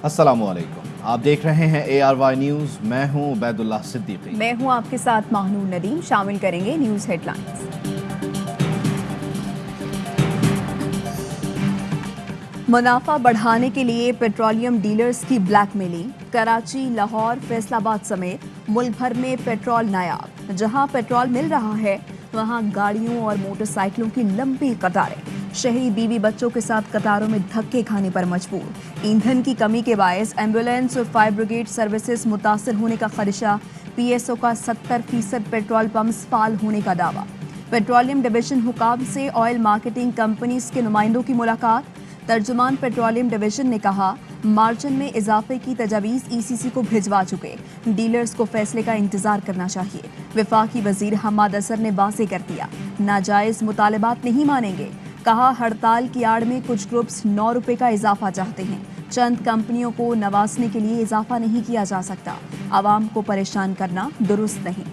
अस्सलामुअलैकुम, आप देख रहे हैं ARY न्यूज़। मैं हूं उबैदुल्लाह सिद्दीकी। मैं हूं आपके साथ माहनूर नदीम। शामिल करेंगे न्यूज़ हेडलाइंस। मुनाफा बढ़ाने के लिए पेट्रोलियम डीलर्स की ब्लैकमेलिंग। कराची, लाहौर, फैसलाबाद समेत मुल्क भर में पेट्रोल नायाब। जहां पेट्रोल मिल रहा है वहां गाड़ियों और मोटरसाइकिलों की लंबी कतारें। शहरी बीवी बच्चों के साथ कतारों में धक्के खाने पर मजबूर। ईंधन की कमी के बायस एम्बुलेंस और फायर ब्रिगेड सर्विसेज मुतासर होने का खदशा। PSO का 70% पेट्रोल पंप्स फाल होने का दावा। पेट्रोलियम डिवीजन हुकाम से ऑयल मार्केटिंग कंपनीज के नुमाइंदों की मुलाकात। तर्जुमान पेट्रोलियम डिवीजन ने कहा मार्जिन में इजाफे की तजावीज़ ECC को भिजवा चुके, डीलर्स को फैसले का इंतजार करना चाहिए। वफाकी वजीर हम्माद असर ने वाज़े कर दिया नाजायज़ मुतालबात नहीं मानेंगे। कहा हड़ताल की आड़ में कुछ ग्रुप्स 9 रुपए का इजाफा चाहते हैं। चंद कंपनियों को नवाजने के लिए इजाफा नहीं किया जा सकता। आवाम को परेशान करना दुरुस्त नहीं।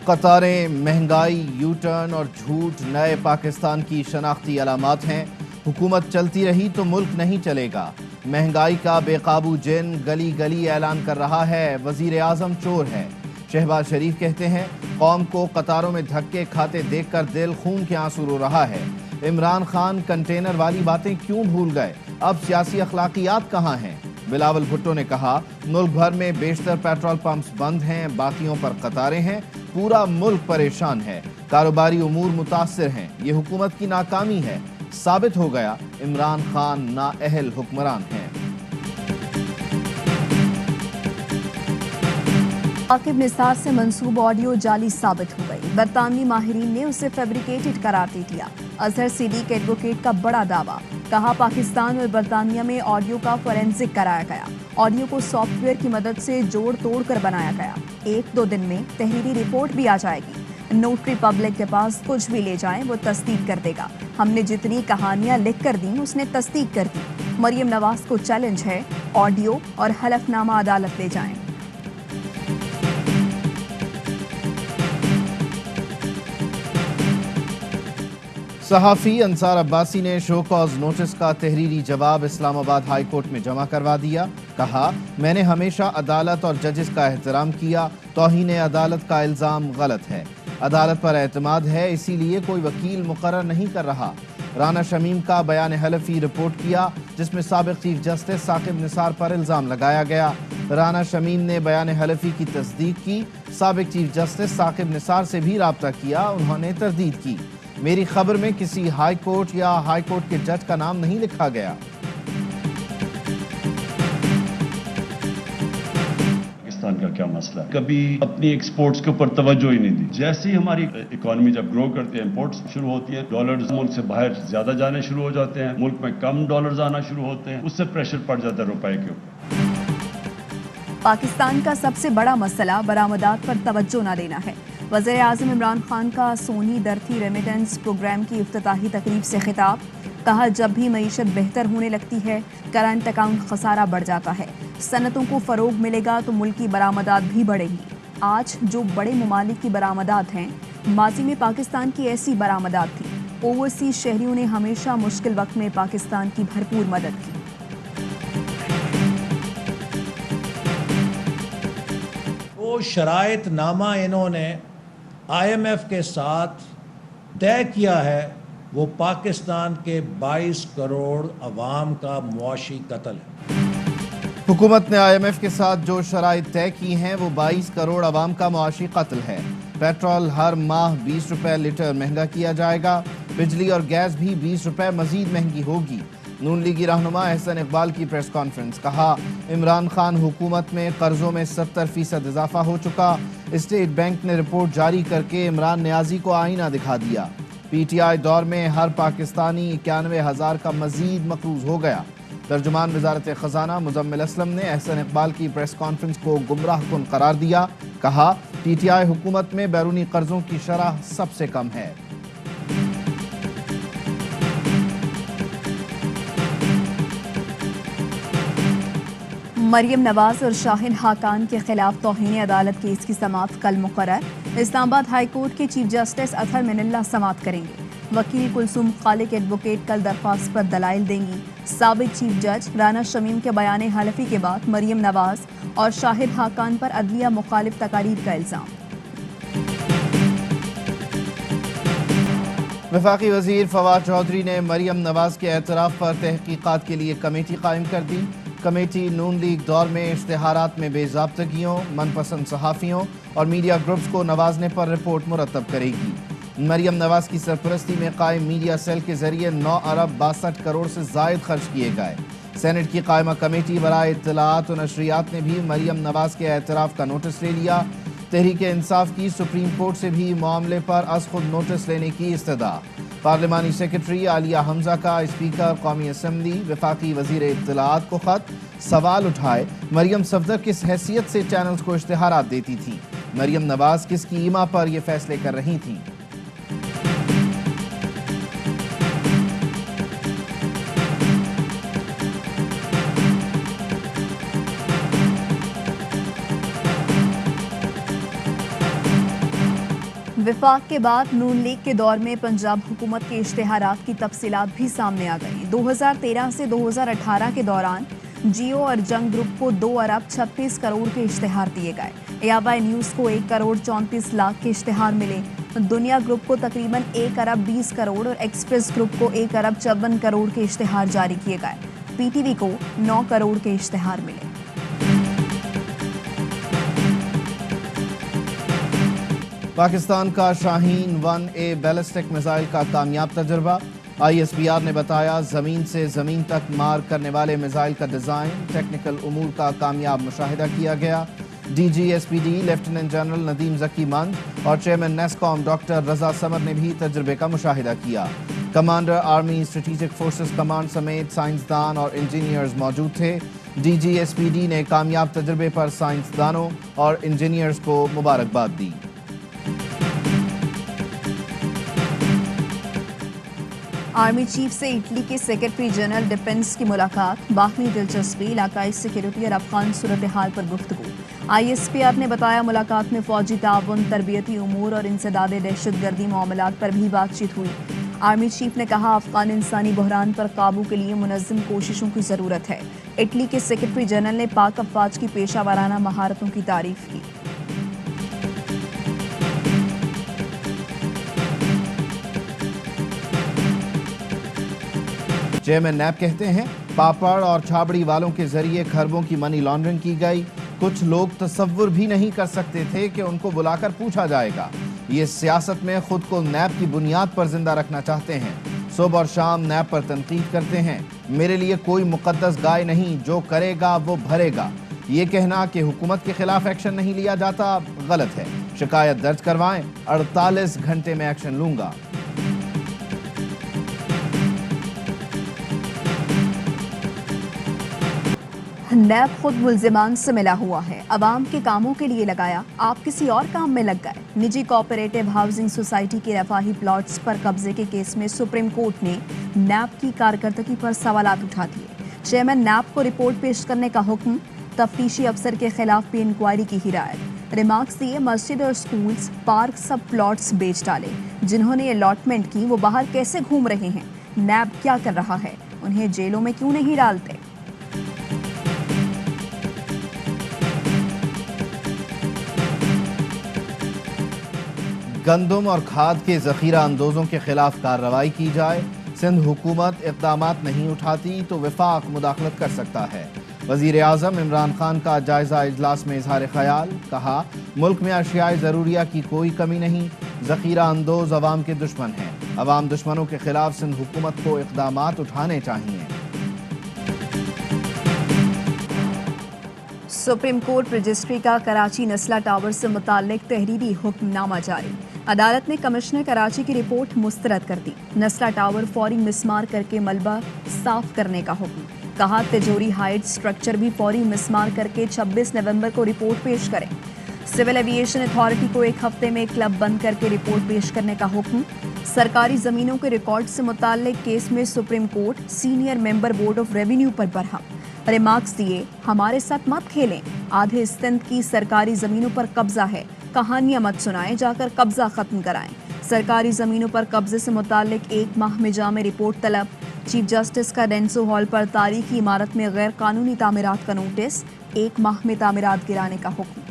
कतारें, महंगाई, यू टर्न और झूठ नए पाकिस्तान की शनाख्ती अलामात हैं। हुकूमत चलती रही तो मुल्क नहीं चलेगा। महंगाई का बेकाबू जिन गली गली ऐलान कर रहा है, वजीर आज़म चोर है। शहबाज शरीफ कहते हैं कौम को कतारों में धक्के खाते देखकर दिल खून के आंसू रो रहा है। इमरान खान कंटेनर वाली बातें क्यों भूल गए, अब सियासी अखलाकियात कहाँ हैं। बिलावल भुट्टो ने कहा मुल्क भर में बेशतर पेट्रोल पंप्स बंद हैं, बाकियों पर कतारें हैं, पूरा मुल्क परेशान है, कारोबारी उमूर मुतासिर हैं। ये हुकूमत की नाकामी है। साबित हो गया इमरान खान नाअहल हुक्मरान हैं। आकिब निसार से मंसूब ऑडियो जाली साबित हो गई। बरतानवी माहिरीन ने उसे फैब्रिकेटेड करार दे दिया। अजहर सिद्दीक एडवोकेट का बड़ा दावा। कहा पाकिस्तान और बरतानिया में ऑडियो का फोरेंसिक कराया गया। ऑडियो को सॉफ्टवेयर की मदद से जोड़ तोड़ कर बनाया गया। 1-2 दिन में तहरीरी रिपोर्ट भी आ जाएगी। नोटरी पब्लिक के पास कुछ भी ले जाएं वो तस्दीक कर देगा। हमने जितनी कहानियां लिख कर दी उसने तस्दीक कर दी। मरियम नवाज को चैलेंज है ऑडियो और हलफनामा अदालत ले जाएं। सहाफ़ी अंसार अब्बासी ने शो कॉज नोटिस का तहरीरी जवाब इस्लामाबाद हाई कोर्ट में जमा करवा दिया। कहा मैंने हमेशा अदालत और जजेस का एहतराम किया, तौहीन अदालत का इल्ज़ाम गलत है। अदालत पर एतमाद है, इसीलिए कोई वकील मुकर्रर नहीं कर रहा। राना शमीम का बयान हलफी रिपोर्ट किया जिसमें साबिक चीफ जस्टिस साकिब निसार पर इल्ज़ाम लगाया गया। राना शमीम ने बयान हलफी की तस्दीक की। साबिक चीफ जस्टिस साकिब निसार से भी राब्ता किया, उन्होंने तरदीद की। मेरी खबर में किसी हाई कोर्ट या हाई कोर्ट के जज का नाम नहीं लिखा गया। पाकिस्तान का क्या मसला है, कभी अपनी एक्सपोर्ट्स के ऊपर तवज्जो ही नहीं दी। जैसे ही हमारी इकोनॉमी जब ग्रो करती है, इंपोर्ट्स शुरू होती है, डॉलर्स मुल्क से बाहर ज्यादा जाने शुरू हो जाते हैं, मुल्क में कम डॉलर्स आना शुरू होते हैं, उससे प्रेशर पड़ जाता है रुपए के ऊपर। पाकिस्तान का सबसे बड़ा मसला बरामदात पर तवज्जो न देना है। वज़ीर आज़म इमरान खान का सोनी दरथी रेमिटेंस प्रोग्राम की इफ्तिताही तकरीब से खिताब। कहा जब भी मईशत बेहतर होने लगती है करंट अकाउंट खसारा बढ़ जाता है। सनतों को फ़रोग मिलेगा तो मुल्क की बरामदात भी बढ़ेंगी। आज जो बड़े ममालिक की बरामदात हैं, माजी में पाकिस्तान की ऐसी बरामदात थी। ओवरसीज शहरियों ने हमेशा मुश्किल वक्त में पाकिस्तान की भरपूर मदद की। वो शराइत नामा इन्होंने IMF के साथ तय किया है, वो पाकिस्तान के 22 करोड़ अवाम का मुआशी कत्ल है। हुकूमत ने IMF के साथ जो शराइत तय की हैं वो 22 करोड़ अवाम का मुआशी कत्ल है। पेट्रोल हर माह 20 रुपए लीटर महंगा किया जाएगा। बिजली और गैस भी 20 रुपए मजीद महंगी होगी। नून लीगी रहनुमा एहसन इकबाल की प्रेस कॉन्फ्रेंस। कहा इमरान खान हुकूमत में कर्जों में 70% इजाफा हो चुका। स्टेट बैंक ने रिपोर्ट जारी करके इमरान नियाजी को आईना दिखा दिया। PTI दौर में हर पाकिस्तानी 91,000 का मजीद मकरूज हो गया। तर्जुमान वजारत खजाना मुजम्मिल असलम ने एहसन इकबाल की प्रेस कॉन्फ्रेंस को गुमराह कुन करार दिया। कहा PTI हुकूमत में बैरूनी कर्जों की शरह सबसे कम है। मरियम नवाज और शाहिन हाकान के खिलाफ तौहीन अदालत केस की समाअत कल मुकर्रर। इस्लामाबाद हाई कोर्ट के चीफ जस्टिस अतहर मिनल्ला समाअत करेंगे। वकील कुलसूम खालिक एडवोकेट कल दरख्वास्त पर दलाइल देंगी। साबिक चीफ जज राना शमीम के बयान हलफी के बाद मरियम नवाज और शाहिद हाकान पर अदलिया मुखालिफ तकारीर का इल्जाम। वफाकी वजीर फवाद चौधरी ने मरियम नवाज के एतराफ़ पर तहकीकात के लिए कमेटी कायम कर दी। कमेटी नून लीग दौर में इश्तिहारात में बेज़ाब्तगियों, मनपसंद सहाफ़ियों और मीडिया ग्रुप्स को नवाजने पर रिपोर्ट मुरतब करेगी। मरियम नवाज की सरपरस्ती में कायम मीडिया सेल के जरिए 9 अरब 62 करोड़ से ज़ायद खर्च किए गए। सेनेट की कायमा कमेटी बराए इत्तलाआत और नशरियात ने भी मरियम नवाज के एतराफ़ का नोटिस ले लिया। तहरीक इंसाफ की सुप्रीम कोर्ट से भी मामले पर अज़ खुद नोटिस लेने की इस्तदा। पार्लिमानी सेक्रेटरी आलिया हमजा का स्पीकर कौमी असम्बली वफाकी वजीर इत्तलाआत को खत। सवाल उठाए, मरियम सफदर किस हैसियत से चैनल्स को इश्तिहारात देती थी? मरियम नवाज किसकी ईमा पर ये फैसले कर रही थी? विफाक के बाद नून लीग के दौर में पंजाब हुकूमत के इश्तिहारात की तफसीलात भी सामने आ गई। 2013 से 2018 के दौरान जियो और जंग ग्रुप को 2 अरब 36 करोड़ के इश्तिहार दिए गए। याबाई न्यूज़ को 1 करोड़ 34 लाख के इश्तिहार मिले। दुनिया ग्रुप को तकरीबन 1 अरब 20 करोड़ और एक्सप्रेस ग्रुप को 1 अरब 54 करोड़ के इश्तिहार जारी किए गए। पीटीवी को 9 करोड़ के इश्तिहार मिले। पाकिस्तान का शाहीन 1A बैलिस्टिक मिसाइल का कामयाब तजर्बा। ISPR ने बताया, ज़मीन से ज़मीन तक मार करने वाले मिसाइल का डिज़ाइन, टेक्निकल उमूर का कामयाब मुशाहिदा किया गया। DGSPD lieutenant general Nadeem Zaki मंद और चेयरमैन नेस्कॉम डॉक्टर रजा समर ने भी तजर्बे का मुशाहिदा किया। Commander army strategic forces command समेत साइंसदान और इंजीनियर्स मौजूद थे। DGSPD ने कामयाब तजर्बे पर साइंसदानों और इंजीनियर्स को मुबारकबाद दी। आर्मी चीफ से इटली के सेक्रेटरी जनरल डिफेंस की मुलाकात। बाहमी दिलचस्पी, इलाकाई सिक्योरिटी और अफगान सूरत हाल पर गुफ्तगू। ISPR ने बताया, मुलाकात में फौजी ताउन, तरबियती उमूर और इंसदाद दहशत गर्दी मामलात पर भी बातचीत हुई। आर्मी चीफ ने कहा, अफगान इंसानी बहरान पर काबू के लिए मुनज़्ज़म कोशिशों की ज़रूरत है। इटली के सेक्रेटरी जनरल ने पाक अफवाज की पेशा वाराना महारतों की तारीफ की। चेयरमैन नैब कहते हैं, पापड़ और छाबड़ी वालों के जरिए खरबों की मनी लॉन्ड्रिंग की गई। कुछ लोग तसव्वुर भी नहीं कर सकते थे कि उनको बुलाकर पूछा जाएगा। ये सियासत में खुद को नैब की बुनियाद पर जिंदा रखना चाहते हैं। सुबह और शाम नैब पर तनकीद करते हैं। मेरे लिए कोई मुकद्दस गाय नहीं, जो करेगा वो भरेगा। ये कहना कि हुकूमत के खिलाफ एक्शन नहीं लिया जाता गलत है। शिकायत दर्ज करवाएं, 48 घंटे में एक्शन लूंगा। नैब खुद मुल्जिमान से मिला हुआ है, अवाम के कामों के लिए लगाया, आप किसी और काम में लग गए। निजी कोऑपरेटिव हाउसिंग सोसाइटी के रफाही प्लॉट्स पर कब्जे के केस में सुप्रीम कोर्ट ने नैब की कारकर्दगी पर सवालात उठा दिए। चेयरमैन नैब को रिपोर्ट पेश करने का हुक्म, तफ्तीशी अफसर के खिलाफ भी इंक्वायरी की हिदायत। रिमार्क्स दिए, मस्जिद और स्कूल्स, पार्क सब प्लॉट्स बेच डाले। जिन्होंने अलॉटमेंट की वो बाहर कैसे घूम रहे हैं? नैब क्या कर रहा है? उन्हें जेलों में क्यों नहीं डालते? गंदम और खाद के ज़ख़ीरा अंदोज़ों के खिलाफ कार्रवाई की जाए। सिंध हुकूमत इक़दामात नहीं उठाती तो वफाक मुदाखलत कर सकता है। वज़ीर आज़म इमरान खान का जायज़ा इजलास में इज़हार ख़याल। कहा, मुल्क में अशियाए ज़रूरिया की कोई कमी नहीं। ज़ख़ीरा अंदोज़ अवाम के दुश्मन हैं। अवाम दुश्मनों के खिलाफ सिंध हुकूमत को इक़दामात उठाने चाहिए। सुप्रीम कोर्ट रजिस्ट्री का कराची नस्ला टावर से मुताल्लिक तहरीरी हुक्मनामा जारी। अदालत ने कमिश्नर कराची की रिपोर्ट मुस्तरद कर दी। नस्ला टावर फौरी मिसमार करके मलबा साफ करने का हुक्म। कहा, तिजोरी हाइट स्ट्रक्चर भी फौरी मिसमार करके 26 नवंबर को रिपोर्ट पेश करें। सिविल एविएशन अथॉरिटी को 1 हफ्ते में क्लब बंद करके रिपोर्ट पेश करने का हुक्म। सरकारी ज़मीनों के रिकॉर्ड से मुताल्लिक केस में supreme court senior member board of revenue पर बरहम। रिमार्क्स दिए, हमारे साथ मत खेलें, आधे सिंध की सरकारी ज़मीनों पर कब्जा है, कहानियां मत सुनाएं, जाकर कब्जा ख़त्म कराएं। سرکاری زمینوں پر قبضے سے متعلق 1 ماہ میں جامع رپورٹ طلب. چیف جسٹس کا ڈینسو ہال پر تاریخی عمارت میں غیر قانونی تعمیرات کا نوٹس. 1 ماہ میں تعمیرات گرانے کا حکم.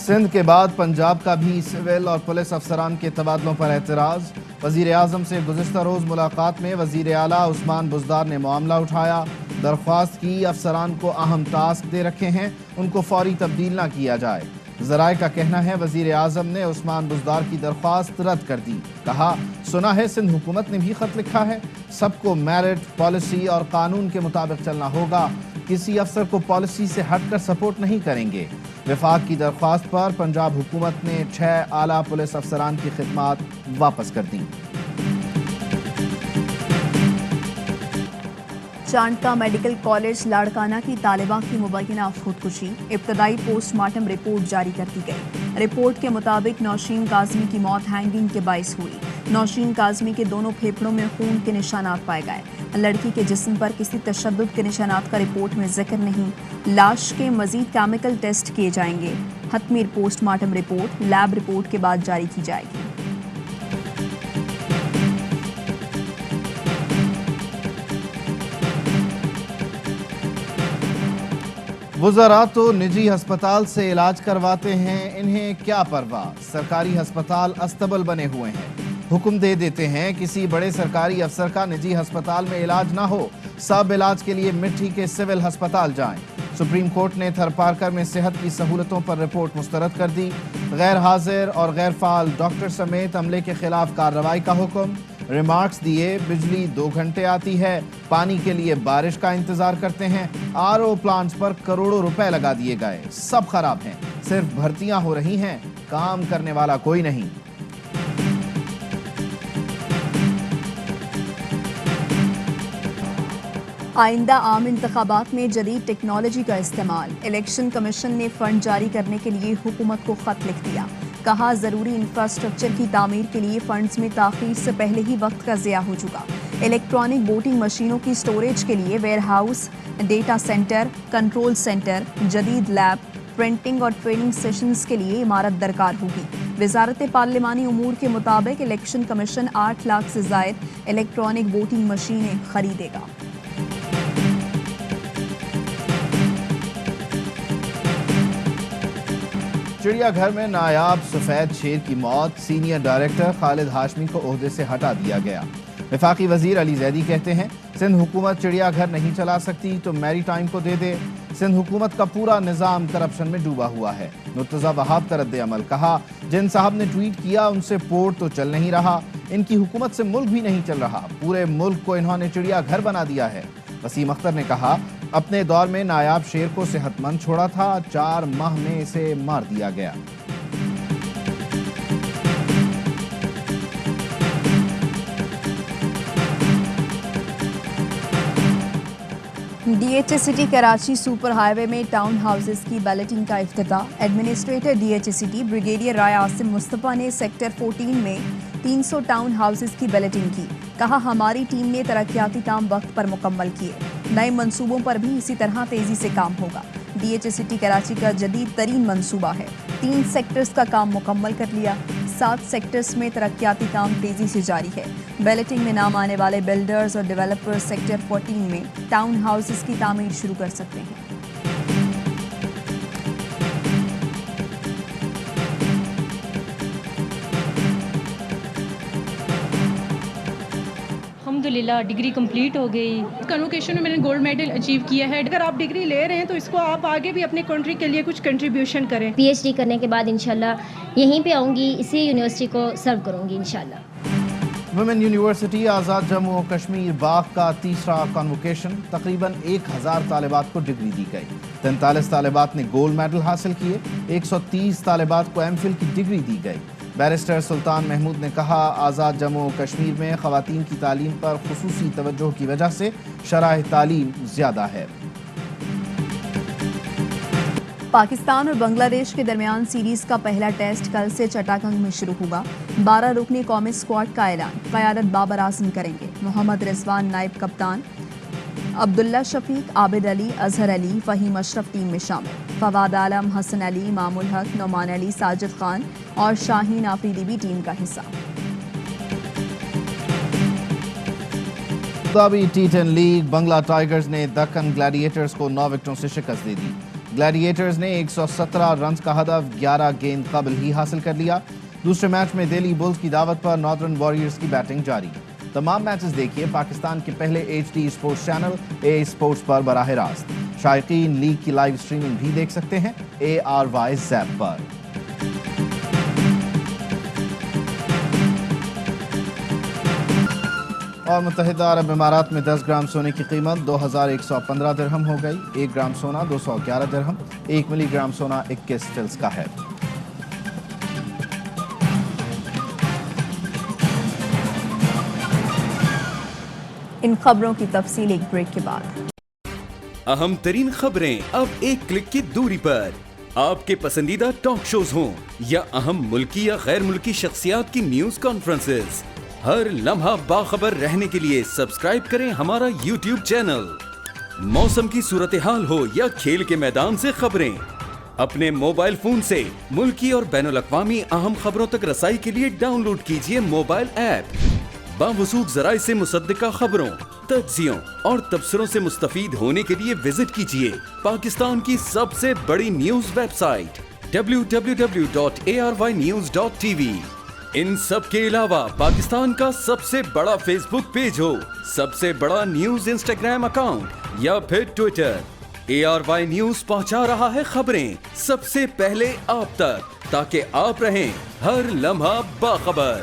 سندھ کے بعد پنجاب کا بھی سول اور پولیس افسران کے تبادلوں پر اعتراض. وزیر اعظم سے گزشتہ روز ملاقات میں وزیر اعلیٰ عثمان بزدار نے معاملہ اٹھایا. درخواست کی افسران کو اہم ٹاسک دے رکھے ہیں, ان کو فوری تبدیل نہ کیا جائے. ذرائع کا کہنا ہے وزیر اعظم نے عثمان بزدار کی درخواست رد کر دی. کہا سنا ہے سندھ حکومت نے بھی خط لکھا ہے, سب کو میرٹ, پالیسی اور قانون کے مطابق چلنا ہوگا, کسی افسر کو پالیسی سے ہٹ کر سپورٹ نہیں کریں گے. وفاق کی درخواست پر پنجاب حکومت نے 6 اعلیٰ پولیس افسران کی خدمات واپس کر دیں. چانڈکا میڈیکل کالج لاڑکانہ کی طالبہ کی مبینہ خودکشی. ابتدائی پوسٹ مارٹم رپورٹ جاری کر دی گئی. رپورٹ کے مطابق نوشین کاظمی کی موت ہینگنگ کے باعث ہوئی. نوشین کاظمی کے دونوں پھیپھڑوں میں خون کے نشانات پائے گئے. لڑکی کے جسم پر کسی تشدد کے نشانات کا رپورٹ میں ذکر نہیں. لاش کے مزید کیمیکل ٹیسٹ کیے جائیں گے. حتمی post mortem report lab report کے بعد جاری کی جائے گی. وزراء تو نجی ہسپتال سے علاج کرواتے ہیں, انہیں کیا پرواہ. سرکاری ہسپتال استبل بنے ہوئے ہیں, حکم دے دیتے ہیں کسی بڑے سرکاری افسر کا نجی ہسپتال میں علاج نہ ہو, سب علاج کے لیے مٹھی کے سول ہسپتال جائیں. سپریم کورٹ نے تھر پارکر میں صحت کی سہولتوں پر رپورٹ مسترد کر دی. غیر حاضر اور غیر فعال ڈاکٹر سمیت عملے کے خلاف کارروائی کا حکم. ریمارکس دیے بجلی 2 گھنٹے آتی ہے, پانی کے لیے بارش کا انتظار کرتے ہیں. RO پلانٹس پر کروڑوں روپے لگا دیے گئے, سب خراب ہیں, صرف بھرتیاں ہو رہی ہیں, کام کرنے والا کوئی نہیں. آئندہ عام انتخابات میں جدید ٹیکنالوجی کا استعمال. الیکشن کمیشن نے فنڈ جاری کرنے کے لیے حکومت کو خط لکھ دیا. کہا ضروری انفراسٹرکچر کی تعمیر کے لیے فنڈز میں تاخیر سے پہلے ہی وقت کا ضیاع ہو چکا. الیکٹرانک ووٹنگ مشینوں کی سٹوریج کے لیے where house, data centre, control centre, جدید لیب, پرنٹنگ اور ٹریننگ سیشنز کے لیے عمارت درکار ہوگی. وزارت پارلیمانی امور کے مطابق الیکشن کمیشن 8 لاکھ سے زائد الیکٹرانک ووٹنگ مشینیں خریدے گا. چڑیا گھر میں نایاب سفید شیر کی موت. سینئر ڈائریکٹر خالد ہاشمی کو عہدے سے ہٹا دیا گیا. وفاقی وزیر علی زیدی کہتے ہیں سندھ حکومت چڑیا گھر نہیں چلا سکتی تو میری ٹائم کو دے دے. سندھ حکومت کا پورا نظام کرپشن میں ڈوبا ہوا ہے. مرتضی وہاب کا رد عمل. کہا جن صاحب نے ٹویٹ کیا ان سے پورٹ تو چل نہیں رہا, ان کی حکومت سے ملک بھی نہیں چل رہا, پورے ملک کو انہوں نے چڑیا گھر بنا دیا ہے. وسیم اختر نے کہا اپنے دور میں نایاب شیر کو صحت مند چھوڑا تھا, 4 ماہ میں اسے مار دیا گیا. DHCT کراچی سپر ہائی وے میں ٹاؤن ہاؤسز کی بیلٹنگ کا افتتاح. ایڈمنسٹریٹر DHCT بریگیڈیئر رائے عاصم مصطفیٰ نے سیکٹر 14 میں 300 ٹاؤن ہاؤسز کی بیلٹنگ کی. کہا ہماری ٹیم نے ترقیاتی کام وقت پر مکمل کیے, نئے منصوبوں پر بھی اسی طرح تیزی سے کام ہوگا. DHCT کراچی کا جدید ترین منصوبہ ہے. 3 سیکٹرز کا کام مکمل کر لیا, 7 سیکٹرز میں ترقیاتی کام تیزی سے جاری ہے. بیلٹنگ میں نام آنے والے بلڈرز اور ڈیولپرز سیکٹر 14 میں ٹاؤن ہاؤسز کی تعمیر شروع کر سکتے ہیں. الحمدللہ ڈگری کمپلیٹ ہو گئی. کنوکیشن میں میں نے گولڈ میڈل اچیو کیا ہے. اگر آپ ڈگری لے رہے ہیں تو اس کو آپ آگے بھی اپنے کنٹری کے لیے کچھ کنٹریبیوشن کریں. PhD کرنے کے بعد انشاءاللہ یہیں پہ آؤں گی, اسی یونیورسٹی کو سرو کروں گی انشاءاللہ. ویمن یونیورسٹی آزاد جموں و کشمیر باغ کا تیسرا کنوکیشن. تقریباً 1000 طالبات کو ڈگری دی گئی. 43 طالبات نے گولڈ میڈل حاصل کیے. 130 طالبات کو MPhil کی ڈگری دی گئی. بیرسٹر سلطان محمود نے کہا آزاد جموں و کشمیر میں خواتین کی تعلیم پر خصوصی توجہ کی وجہ سے شرائح تعلیم زیادہ ہے. پاکستان اور بنگلہ دیش کے درمیان سیریز کا پہلا ٹیسٹ کل سے چٹاگنگ میں شروع ہوگا. 12 رکنی قومی اسکواڈ کا اعلان. قیادت بابر اعظم کریں گے. محمد رضوان نائب کپتان. عبداللہ شفیق, عابد علی, اظہر علی, فہیم اشرف ٹیم میں شامل. فواد عالم, حسن علی, امام الحق, نعمان علی, ساجد خان اور شاہین آفریدی بھی ٹیم کا حصہ. ابودھابی ٹی10 لیگ بنگلہ ٹائیگرز نے دکن گلیڈیٹرز کو 9 وکٹوں سے شکست دے دی. گلیڈیٹرز نے 117 رنز کا ہدف 11 گیند قبل ہی حاصل کر لیا. دوسرے میچ میں دہلی بلز کی دعوت پر ناردرن واریئرز کی بیٹنگ جاری. تمام میچز دیکھیے پاکستان کے پہلے HD sports channel A sports پر براہ راست. شائقین لیگ کی لائیو اسٹریمنگ بھی دیکھ سکتے ہیں ARY زیپ پر. اور متحدہ عرب امارات میں 10 گرام سونے کی قیمت 2115 درہم ہو گئی. 1 گرام سونا 211 درہم. 1 ملی گرام سونا 21 فلس کا ہے. ان خبروں کی تفصیل ایک بریک کے بعد. اہم ترین خبریں اب ایک کلک کی دوری پر. آپ کے پسندیدہ ٹاک شوز ہوں یا اہم ملکی یا غیر ملکی شخصیات کی نیوز کانفرنسز, ہر لمحہ باخبر رہنے کے لیے سبسکرائب کریں ہمارا YouTube چینل. موسم کی صورتحال ہو یا کھیل کے میدان سے خبریں, اپنے موبائل فون سے ملکی اور بین الاقوامی اہم خبروں تک رسائی کے لیے ڈاؤن لوڈ کیجیے موبائل ایپ. باوثوق ذرائع سے مصدقہ خبروں, تجزیوں اور تبصروں سے مستفید ہونے کے لیے وزٹ کیجیے پاکستان کی سب سے بڑی نیوز ویب سائٹ www.arynews.tv. ان سب کے علاوہ پاکستان کا سب سے بڑا فیس بک پیج ہو, سب سے بڑا نیوز انسٹاگرام اکاؤنٹ یا پھر ٹویٹر, ARY نیوز پہنچا رہا ہے خبریں سب سے پہلے آپ تک, تاکہ آپ رہیں ہر لمحہ باخبر.